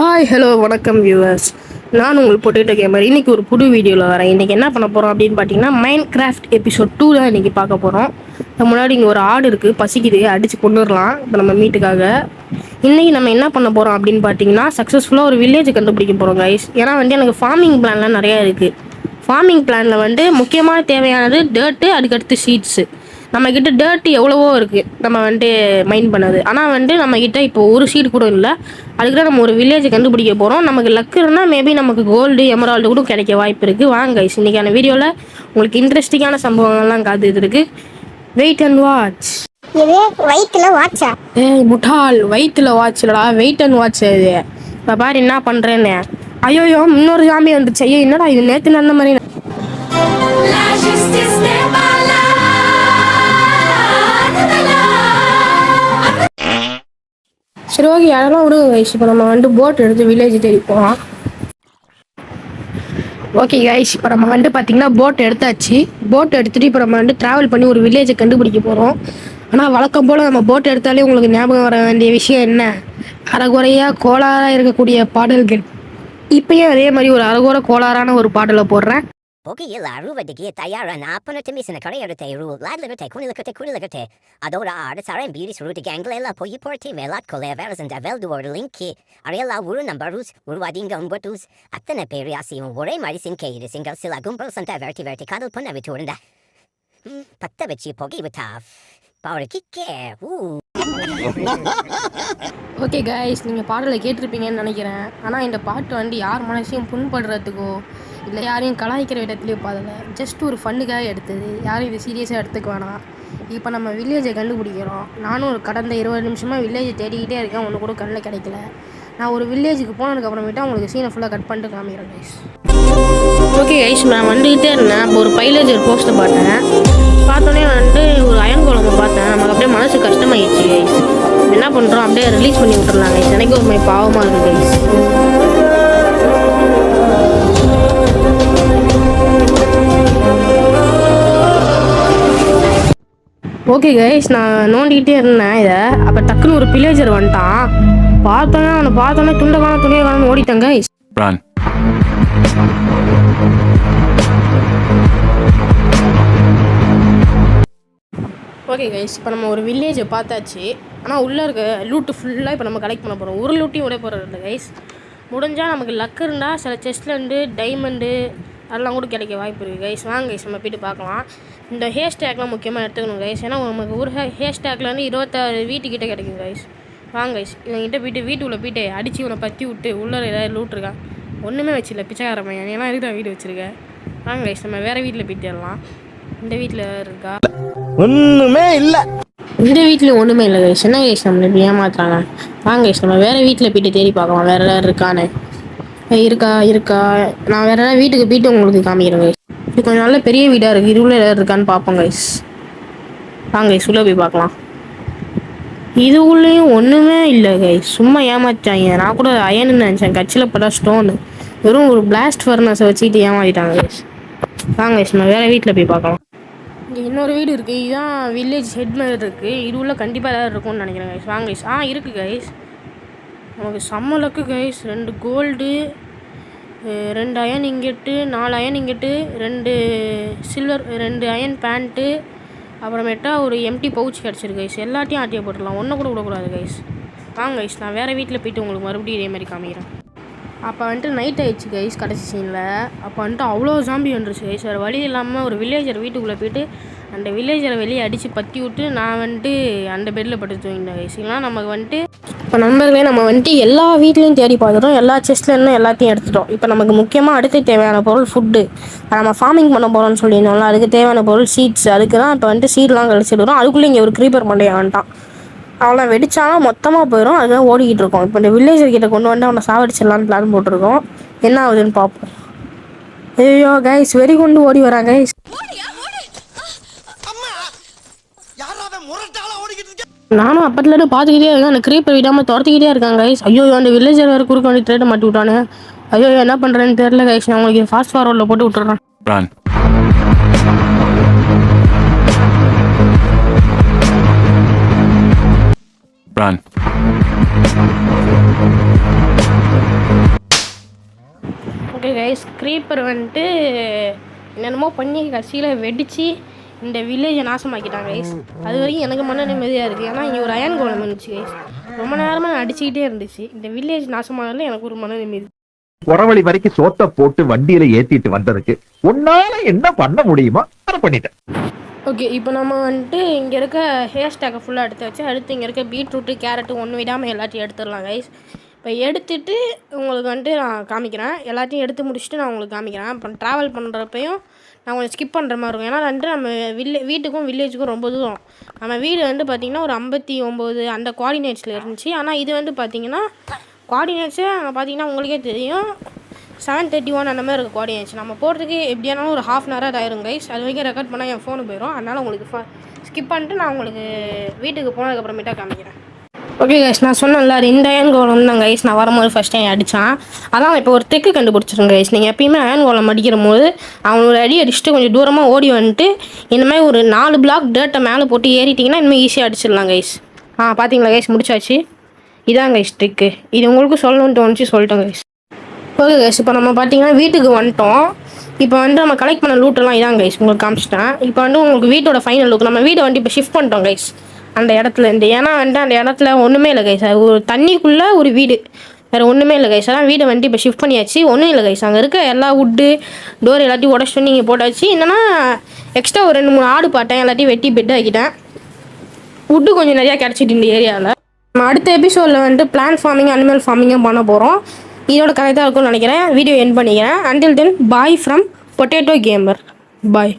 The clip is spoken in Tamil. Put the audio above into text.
ஹாய் ஹலோ வணக்கம் வியூவர்ஸ். நான் உங்கள் பொட்டேட்டோ கேமர். இன்றைக்கி ஒரு புது வீடியோவில் வரேன். இன்றைக்கி என்ன பண்ண போகிறோம் அப்படின்னு பார்த்தீங்கன்னா, மைண்ட் கிராஃப்ட் எபிசோட் 2 தான் இன்றைக்கி பார்க்க போகிறோம். முன்னாடி இங்கே ஒரு ஆடு இருக்குது, பசிக்குது, அடித்து கொண்டு வரலாம் இப்போ நம்ம மீட்டுக்காக. இன்றைக்கி நம்ம என்ன பண்ண போகிறோம் அப்படின்னு பார்த்தீங்கன்னா, சக்ஸஸ்ஃபுல்லாக ஒரு வில்லேஜ் கண்டுபிடிக்க போகிறோம் கைஸ். ஏன்னா எனக்கு ஃபார்மிங் பிளான்லாம் நிறையா இருக்குது. ஃபார்மிங் பிளானில் முக்கியமான தேவையானது டர்ட்டு, அதுக்கடுத்து சீட்ஸு. நம்மக்கிட்ட டர்ட் எவ்வளவோ இருக்குது நம்ம மைண்ட் பண்ணது. ஆனால் நம்மக்கிட்ட இப்போ ஒரு சீடு கூட இல்லை. அதுக்கு தான் நம்ம ஒரு வில்லேஜ் கண்டுபிடிக்க போகிறோம். நமக்கு லக்கு இருந்தால் மேபி நமக்கு கோல்டு எமரால்டு கூட கிடைக்க வாய்ப்பு இருக்குது. வாங்க கைஸ், இன்றைக்கான வீடியோவில் உங்களுக்கு இன்ட்ரெஸ்டிங்கான சம்பவங்கள்லாம் காத்துட்டு இருக்கு. Wait and watch. இது வயிற்றுல வாட்சா? ஏய் முட்டாள், வயிற்றுல வாட்ச்லடா, வெயிட் அண்ட் வாட்ச். இது இப்போ பாரு என்ன பண்ணுறேன்னு. ஐயோயோ, இன்னொரு ஜாம்பி வந்துச்சு. ஐயோ என்னடா இது, நேற்று நடந்த மாதிரி. சரி ஓகே, அதெல்லாம் விடுங்க கைஸ். இப்போ நம்ம போட் எடுத்து வில்லேஜ் தேடி போகலாம். ஓகே கைஸ், இப்போ நம்ம பார்த்தீங்கன்னா போட் எடுத்தாச்சு. போட் எடுத்துகிட்டு இப்போ நம்ம ட்ராவல் பண்ணி ஒரு வில்லேஜை கண்டுபிடிக்க போகிறோம். ஆனால் வழக்கம் போல் நம்ம போட் எடுத்தாலே உங்களுக்கு ஞாபகம் வர வேண்டிய விஷயம் என்ன? அரைகுறையாக கோளாறாக இருக்கக்கூடிய பாடல்கள். இப்போயும் அதே மாதிரி ஒரு அரைகுறை கோளாறான ஒரு பாடலை போடுறேன். புகையில் அறுவடைக்கு தயாரான அப்பனத்தை மீசின கடையெடுத்தை லாட்லகத்தை குணிலகத்தை அதோட ஆடசாரம் பீடி சுருட்டு கேங்களெல்லாம் போய் பொறுத்தி வேளாட்கொலை வேறசந்த வெல்டுவோட லிங்கி அறையெல்லா ஒரு நம்பரூஸ் உருவாதிங்க உம்பட்டூஸ் அத்தனை பேர் ஆசையும் ஒரே மாதிரி சின்கையிடு சிங்கள் சில கும்பல் சந்த வெட்டி காதல் பண்ண விட்டு உருண்ட பத்த வச்சு புகை விட்டா பவருக்கே ஓகே கைஸ், நீங்கள் பாடலை கேட்டிருப்பீங்கன்னு நினைக்கிறேன். ஆனால் இந்த பாட்டு யார் மனசையும் புண்படுறதுக்கோ இல்லை யாரையும் கலாய்க்கிற விதத்துலையோ பாடலை, ஜஸ்ட் ஒரு ஃபண்ணுக்காக எடுத்தது. யாரும் இது சீரியஸாக எடுத்துக்க வேணாம். இப்போ நம்ம வில்லேஜை கண்டுபிடிக்கிறோம். நானும் ஒரு கடந்த 20 நிமிஷமாக வில்லேஜை தேடிக்கிட்டே இருக்கேன், ஒன்று கூட கண்ணில் கிடைக்கல. நான் ஒரு வில்லேஜுக்கு போனதுக்கப்புறமேட்டா உங்களுக்கு சீனை ஃபுல்லாக கட் பண்ணிட்டு காமிக்கிறேன் கைஸ். ஓகே கைஸ், நான் வந்துக்கிட்டே இருந்தேன். அப்போ ஒரு பைலேஜர் போஸ்ட்டை பார்த்தேன். பார்த்தோன்னே ஒரு அயன் குழம்பு பார்த்தேன். நமக்கு அப்படியே மனசு கஷ்டமாயிடுச்சு கைஸ். என்ன பண்ணுறோம், அப்படியே ரிலீஸ் பண்ணி விட்டுறலாம் கைஸ். எனக்கு ஒரு மாதிரி பாவமாக இருக்குது கைஸ். ஓகே கைஸ், நான் நோண்டிக்கிட்டே இருந்தேன் இதை. அப்போ டக்குன்னு ஒரு பில்லேஜர் வந்துட்டான். அவனை பார்த்தோன்னே துணியை காணும் ஓடிட்டேன் கைஸ். ஓகே கைஸ், இப்போ நம்ம ஒரு வில்லேஜை பார்த்தாச்சு. ஆனால் உள்ளே இருக்க லூட்டு ஃபுல்லாக இப்போ நம்ம கலெக்ட் பண்ண போகிறோம். ஒரு லூட்டையும் உடைய போகிறது இல்லை கைஸ். முடிஞ்சால் நமக்கு லக்கு இருந்தால் சில செஸ்ட்லேருந்து டைமண்டு அதெல்லாம் கூட கிடைக்க வாய்ப்பு இருக்குது கைஸ். வாங்க கைஸ், நம்ம போய்ட்டு பார்க்கலாம். இந்த ஹேஷ்டேக்லாம் முக்கியமாக எடுத்துக்கணும் கைஸ். ஏன்னா நமக்கு ஒரு ஹேஷ்டேக்லேருந்து 26 வீட்டுக்கிட்ட கிடைக்கும் கைஸ். வாங்க கைஸ், இவங்கிட்ட போய்ட்டு வீட்டுக்குள்ளே போய்ட்டு அடித்து இவனை பற்றி விட்டு உள்ளே ஏதாவது லூட் இருக்கா? ஒன்றுமே வச்சில்ல, பிச்சைக்கார பையன். ஏன்னா இதுதான் வீடு வச்சுருக்கேன். வாங்க கைஸ், நம்ம வேறு வீட்டில் போய்ட்டு வரலாம். இந்த வீட்டில் இருக்கா? ஒன்றுமே இல்லை. இந்த வீட்டில் ஒன்றுமே இல்லை கைஸ். என்ன கைஸ் நம்மளை இப்படி ஏமாத்துறாங்க? வாங்க கைஸ், நம்ம வேறு வீட்டில் போய்ட்டு தேடி பார்க்கலாம். வேறு ஏதாவது இருக்கான்னு. இருக்கா நான் வேறு ஏதாவது வீட்டுக்கு போய்ட்டு உங்களுக்கு காமிக்கிறேன் கைஸ். இது கொஞ்சம் நல்ல பெரிய வீடாக இருக்குது. இது உள்ள ஏதாவது இருக்கான்னு பார்ப்போம் கைஸ். வாங்க கைஸ், உள்ளே போய் பார்க்கலாம். இது உள்ளேயும் ஒன்றுமே இல்லை கைஸ். சும்மா ஏமாத்தாங்க. நான் கூட அயன்னு நினச்சேன். கட்சியில் பட்டா ஸ்டோனு. வெறும் ஒரு பிளாஸ்ட் ஃபர்னஸை வச்சுக்கிட்டு ஏமாத்திட்டாங்க கைஸ். வாங்க கைஸ், நம்ம வேறு வீட்டில் போய் பார்க்கலாம். இங்கே இன்னொரு வீடு இருக்குது. இதுதான் வில்லேஜ் ஹெட் மாதிரி இருக்குது. இது உள்ள கண்டிப்பாக ஏதாவது இருக்கும்னு நினைக்கிறேன் கைஸ். வாங்க கைஸ். இருக்குது கைஸ். நமக்கு செம்ம luck guys. 2 gold, 2 iron ingot, 4 iron ingot, 2 silver, 2 iron pant, அப்புறமேட்டா ஒரு எம்டி பவுச் கிடச்சிருக்கு கைஸ். எல்லாத்தையும் ஆட்டிய போட்டுடலாம். ஒன்றை கூட விடக்கூடாது கைஸ். வாங்க கைஸ், நான் வேறு வீட்டில் போய்ட்டு உங்களுக்கு மறுபடியும் இதே மாதிரி காமிக்கிறேன். அப்போ நைட் ஆகிடுச்சு கைஸ். கடைசி சீனில் அப்போ அவ்வளோ ஜாம்பி வந்துருச்சு கைஸ். வேறு வழி இல்லாமல் ஒரு வில்லேஜர் வீட்டுக்குள்ளே போய்ட்டு அந்த வில்லேஜரை வெளியே அடித்து பற்றி விட்டு நான் அந்த பெட்டில் பட்டு தூங்கிட்டேன் கைஸ். இல்லைனா நமக்கு இப்போ நண்பர்களே, நம்ம எல்லா வீட்லேயும் தேடி பார்த்துட்டோம். எல்லா செஸ்ட்லேருந்து எல்லாத்தையும் எடுத்துட்டோம். இப்போ நமக்கு முக்கியமாக அடுத்து தேவையான பொருள் ஃபுட்டு. நம்ம ஃபார்மிங் பண்ண போகிறோம்னு சொல்லியிருந்தோம்ல, அதுக்கு தேவையான பொருள் சீட்ஸ். அதுக்கு தான் இப்போ சீட்லாம் கழிச்சிட்டு வரும். அதுக்குள்ளே இங்கே ஒரு க்ரீப்பர் மண்டையை வந்துட்டான். அவனை வெடிச்சாலும் மொத்தமாக போயிடும். அதுதான் ஓடிக்கிட்டு இருக்கோம். இப்போ இந்த வில்லேஜர் கிட்ட கொண்டு அவனை சாவடிச்சிடலான்னு பிளான் போட்டிருக்கோம். என்ன ஆகுதுன்னு பார்ப்போம். ஐயோ கைஸ், வெறி கொண்டு ஓடி வரான் கைஸ். நானும் அப்பத்துலேருந்து பார்த்துக்கிட்டே இருக்கேன். அந்த க்ரீப்பர் விடாமல் துரத்திக்கிட்டே இருக்காங்க கைஸ். ஐயோ, அந்த வில்லேஜர் வேறு குறுக்க வேண்டி ட்ரேட்டை மாட்டி விட்டானு. ஐயோ என்ன பண்ணுறேன்னு தெரியல கைஸ். நான் உங்களுக்கு ஃபாஸ்ட் ஃபார்வர்டில் போட்டு விட்டுறேன். Run. கைஸ், க்ரீப்பர் வந்துட்டு என்னென்னமோ பண்ணி கடைசியில் வெடித்து இந்த வில்லேஜை நாசமாக்கிட்டாங்க கைஸ். அது வரைக்கும் எனக்கு மன நிம்மதியாக இருக்குது. ஏன்னா இங்கே ஒரு அயன் கோலம் இருந்துச்சு கைஸ். ரொம்ப நேரமாக நான் அடிச்சுக்கிட்டே இருந்துச்சு. இந்த வில்லேஜ் நாசமானதில் எனக்கு ஒரு மன நிம்மதி. புறவழி வரைக்கும் சோத்த போட்டு வண்டியில ஏத்திட்டு வந்ததுக்கு உன்னால என்ன பண்ண முடியுமோ அதை பண்ணிட்டேன். ஓகே, இப்போ நம்ம வந்துட்டு இங்கே இருக்க ஹேர் ஸ்டாக்கை ஃபுல்லாக எடுத்து வச்சு அடுத்து இங்கே இருக்க பீட்ரூட்டு கேரட்டு ஒன்று விடாமல் எல்லாத்தையும் எடுத்துடலாம் கைஸ். இப்போ எடுத்துகிட்டு உங்களுக்கு வந்துட்டு நான் காமிக்கிறேன். எல்லாத்தையும் எடுத்து முடிச்சுட்டு நான் உங்களுக்கு காமிக்கிறேன். இப்போ ட்ராவல் பண்ணுறப்பையும் நான் கொஞ்சம் ஸ்கிப் பண்ணுற மாதிரி இருக்கும். ஏன்னா வந்துட்டு நம்ம வீட்டுக்கும் வில்லேஜுக்கும் ரொம்ப தூரம். நம்ம வீடு வந்து பார்த்திங்கன்னா ஒரு 59 அந்த கோஆர்டினேட்ஸில் இருந்துச்சு. ஆனால் இது வந்து பார்த்திங்கன்னா கோஆர்டினேட்ஸு அங்கே பார்த்திங்கன்னா உங்களுக்கே தெரியும் 731 அந்த மாதிரி இருக்குது கோஆர்டினேட்ஸ். நம்ம போகிறதுக்கு எப்படியானாலும் ஒரு ½ hour ஆயிரும் கைஸ். அது வரைக்கும் ரெக்கார்ட் பண்ணால் என் ஃபோனு போயிடும். அதனால் உங்களுக்கு ஸ்கிப் பண்ணிட்டு நான் உங்களுக்கு வீட்டுக்கு போனதுக்கப்புறமேட்டா காமிக்கிறேன். ஓகே கைஸ், நான் சொன்னேன்ல அது இந்த அயன் கோலம் தான் கைஸ். நான் வரும்போது ஃபஸ்ட் டைம் அடித்தான். அதான் இப்போ ஒரு ட்ரிக்கு கண்டுபிடிச்சிருங்க கைஸ். நீங்கள் எப்பயுமே அயன் கோலம் அடிக்கிற போது அவன் ஒரு அடி அடிச்சுட்டு கொஞ்சம் தூரமாக ஓடி வந்துட்டு இந்த மாதிரி ஒரு 4 பிளாக் டேட்டை மேலே போட்டு ஏறிட்டிங்கன்னா இனிமேல் ஈஸியாக அடிச்சிடலாம் கைஸ். பார்த்தீங்களா கைஸ், முடிச்சாச்சு. இதான் கைஸ் ட்ரிக்கு. இது உங்களுக்கு சொல்லணும்னு தோணுச்சு, சொல்லிட்டோம் கைஸ். ஓகே கைஸ், இப்போ நம்ம பார்த்தீங்கன்னா வீட்டுக்கு வந்துட்டோம். இப்போ வந்து நம்ம கலெக்ட் பண்ண லூட்டெல்லாம் இதான் கைஸ் உங்களுக்கு காமிச்சிட்டேன். இப்போ வந்து உங்களுக்கு வீட்டோட ஃபைனல் லுக். நம்ம வீட்டை வந்து இப்போ ஷிஃப்ட் பண்ணிட்டோம் கைஸ் அந்த இடத்துலேருந்து. ஏன்னா வந்துட்டு அந்த இடத்துல ஒன்றுமே இல்லை கைஸ். அது ஒரு தண்ணிக்குள்ளே ஒரு வீடு, வேறு ஒன்றுமே இல்லை கைஸ். அதான் வீடை வந்துட்டு இப்போ ஷிஃப்ட் பண்ணியாச்சு. ஒன்றும் இல்லை கைஸ், அங்கே இருக்க எல்லா வுட்டு டோர் எல்லாத்தையும் உடச்சிட்டு நீங்கள் போட்டாச்சு. என்னன்னா எக்ஸ்ட்ரா ஒரு 2-3 ஆடு பார்த்தேன், எல்லாத்தையும் வெட்டி பெட் ஆக்கிட்டேன். வுட்டு கொஞ்சம் நிறையா கிடச்சிட்டு இந்த ஏரியாவில். நம்ம அடுத்த எபிசோடில் வந்துட்டு பிளான்ட் ஃபார்மிங் அனிமல் ஃபார்மிங்கும் பண்ண போகிறோம். இதோட கரெக்டாக இருக்கும்னு நினைக்கிறேன். வீடியோ எண்ட் பண்ணிக்கிறேன். Until then bye from potato gamer. Bye.